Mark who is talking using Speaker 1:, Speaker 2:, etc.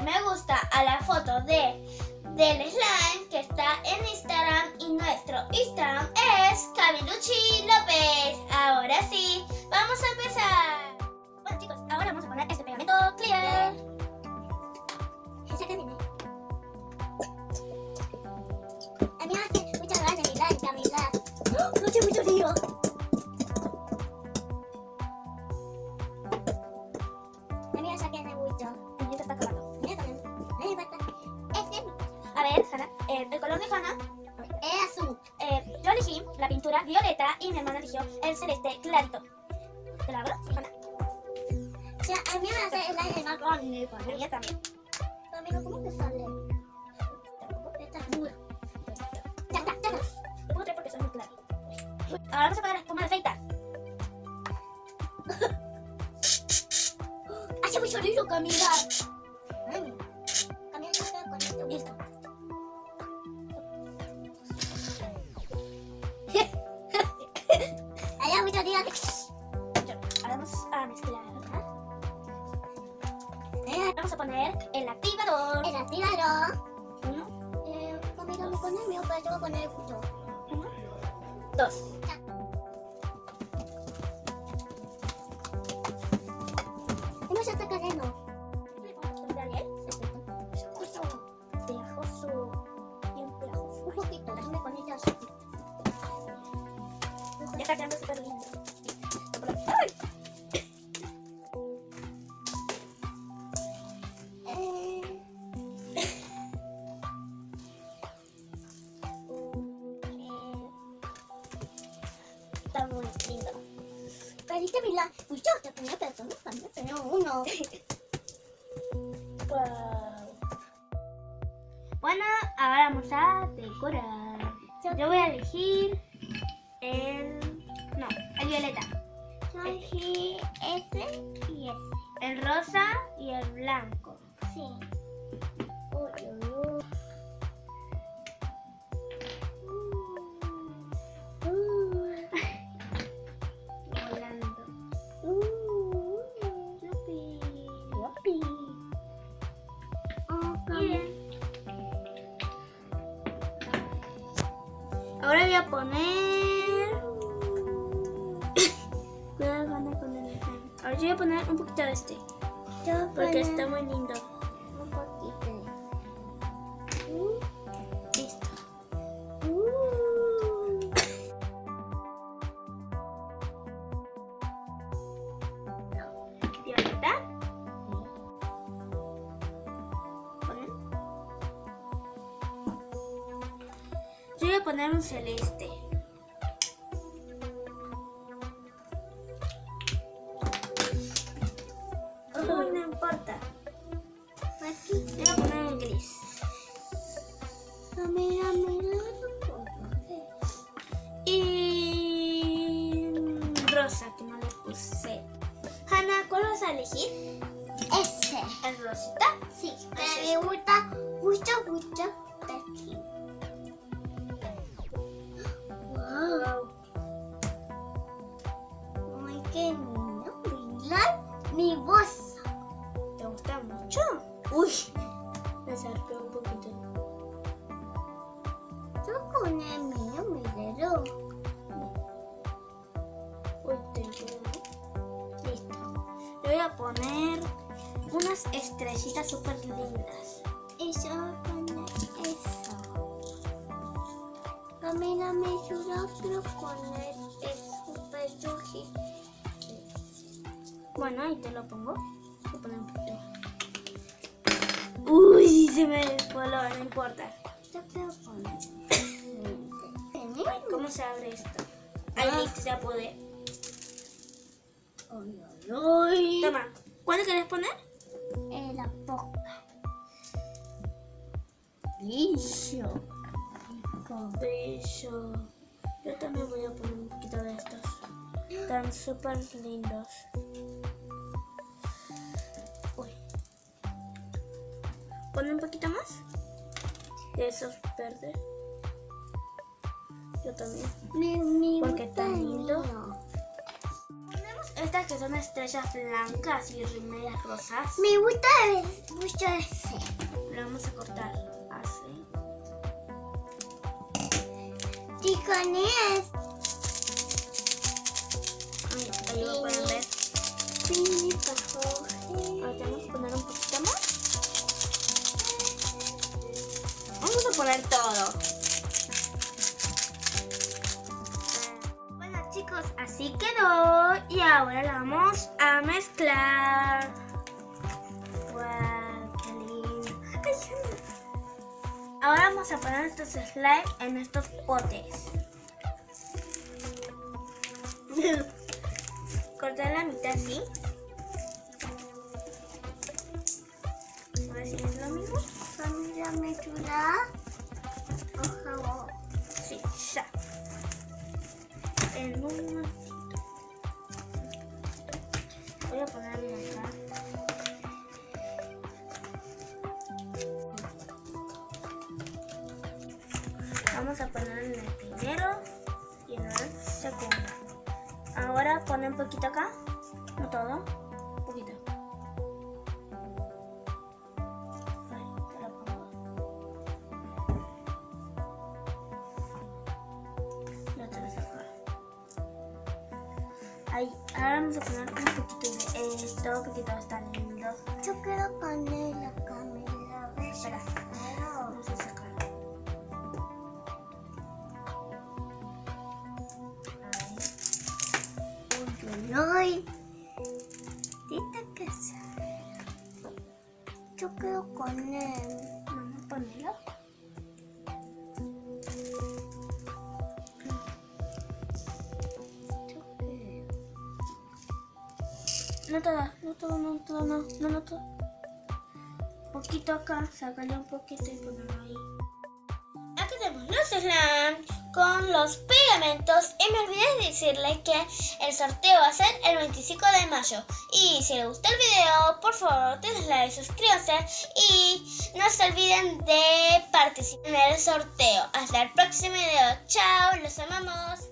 Speaker 1: me gusta a la foto del slime que está en Instagram y nuestro Instagram es Camiluchi López. Ahora sí, vamos a empezar. Bueno chicos, ahora vamos a poner este pegamento clear.
Speaker 2: A mí me hace muchas ganas de mirar, Camila.
Speaker 1: No hace mucho lío.
Speaker 2: A mí me saqué de mucho.
Speaker 1: El mío se está acabando.
Speaker 2: Mira también. A mí me falta. Este
Speaker 1: A ver, Hanna, el color de Hanna,
Speaker 2: es azul.
Speaker 1: yo elegí la pintura violeta y mi hermana eligió el celeste clarito. ¿Te la abro, Hanna?
Speaker 2: O sea, a mí me hace el aire más grande.
Speaker 1: A mí también.
Speaker 2: Camila, ¿cómo te sale? Está dura. Ya está, ya está.
Speaker 1: Pongo tres porque son muy claros. Ahora vamos a poner la espuma de afeitar.
Speaker 2: Hace mucho lío, Camila. Ay, Camila, yo quedo con esto.
Speaker 1: Listo.
Speaker 2: Hay mucho lío.
Speaker 1: Ahora vamos a mezclar. Vamos a poner el activador.
Speaker 2: El activador.
Speaker 1: Uno,
Speaker 2: Camila, me pone el mío, pero yo voy a poner el tuyo.
Speaker 1: uno, dos.
Speaker 2: ¿Cómo se está cayendo?
Speaker 1: Pegajoso. Bien pegajoso.
Speaker 2: Un poquito, déjame poner ya.
Speaker 1: Ya está quedando súper lindo. Está muy lindo.
Speaker 2: Carita, Camila. Uy, yo te ponía personas, Camila, tenía uno.
Speaker 1: Wow. Bueno, ahora vamos a decorar. Yo voy a elegir el violeta,
Speaker 2: Yo elegí ese y ese.
Speaker 1: el rosa y el blanco.
Speaker 2: Sí. Uy, uy, uy.
Speaker 1: Volando.
Speaker 2: Yupi. Yupi. Oh,
Speaker 1: Bien. Ahora voy a poner. Cuidado con el slime. Ahora yo voy a poner un poquito de este,
Speaker 2: Yo
Speaker 1: porque
Speaker 2: pongo
Speaker 1: está muy lindo.
Speaker 2: un poquito.
Speaker 1: Listo. Violeta. Ponen. Yo voy a poner un celeste. No importa.
Speaker 2: Aquí.
Speaker 1: Voy a poner un gris.
Speaker 2: Camila, mira.
Speaker 1: Y rosa, que no le puse. Hanna, ¿cuál vas a elegir?
Speaker 2: Ese.
Speaker 1: ¿El rosita?
Speaker 2: Sí, me gusta mucho, mucho. Aquí.
Speaker 1: Wow.
Speaker 2: Ay, qué lindo. Mirar mi voz.
Speaker 1: ¿Te gusta mucho? Uy, me zarpé un poquito.
Speaker 2: Yo con el mío, mi dedo.
Speaker 1: Uy, listo. Le voy a poner unas estrellitas súper lindas.
Speaker 2: Y yo voy a poner eso. Camila, me ayuda, quiero poner el super yuji.
Speaker 1: Bueno, ahí te lo pongo. Voy a poner un poquito más. Uy, se me descoló, no importa.
Speaker 2: Yo quiero poner.
Speaker 1: Ay, ¿cómo se abre esto? Ahí listo, ya pude.
Speaker 2: Uy, uy, uy.
Speaker 1: Toma, ¿cuándo querés poner?
Speaker 2: En la boca. Brillo.
Speaker 1: Brillo. Yo también voy a poner un poquito de estos. Están súper lindos. Uy. Pon un poquito más de esos verdes. Yo también.
Speaker 2: Mi
Speaker 1: Porque
Speaker 2: gusta
Speaker 1: tan
Speaker 2: el
Speaker 1: lindo.
Speaker 2: mío.
Speaker 1: Tenemos esta estas que son estrellas blancas y medias rosas.
Speaker 2: Me gusta mucho ese.
Speaker 1: Lo vamos a cortar así.
Speaker 2: Y con esto.
Speaker 1: Ahí lo pueden ver.
Speaker 2: Sí, por favor.
Speaker 1: Ahora tenemos que poner un poquito más. Vamos a poner todo. Bueno chicos, así quedó. Y ahora la vamos a mezclar. ¡Wow! ¡Qué lindo! Ahora vamos a poner estos slime en estos potes. Cortar la mitad así. A ver si es lo mismo.
Speaker 2: Familia, me ayuda. Por favor.
Speaker 1: Sí, ya. En un momentito. Voy a ponerlo acá. Vamos a ponerlo en el primero y en el segundo. Ahora pone un poquito acá. No todo. Un poquito. Ay, te lo pongo. Lo traes acá. Ahí, ahora vamos a poner un poquito de esto porque todo está lindo.
Speaker 2: Yo quiero poner la cámara.
Speaker 1: Espera, vamos a sacar.
Speaker 2: Ay, esta casa. Yo quiero poner.
Speaker 1: Vamos a ponerlo. No todo. Poquito acá, sácale un poquito y ponelo ahí. Aquí tenemos los slime con los pegamentos y me olvidé de decirles que el sorteo va a ser el 25 de mayo. Y si les gustó el video, por favor denle like, suscríbanse y no se olviden de participar en el sorteo. Hasta el próximo video. Chao, los amamos.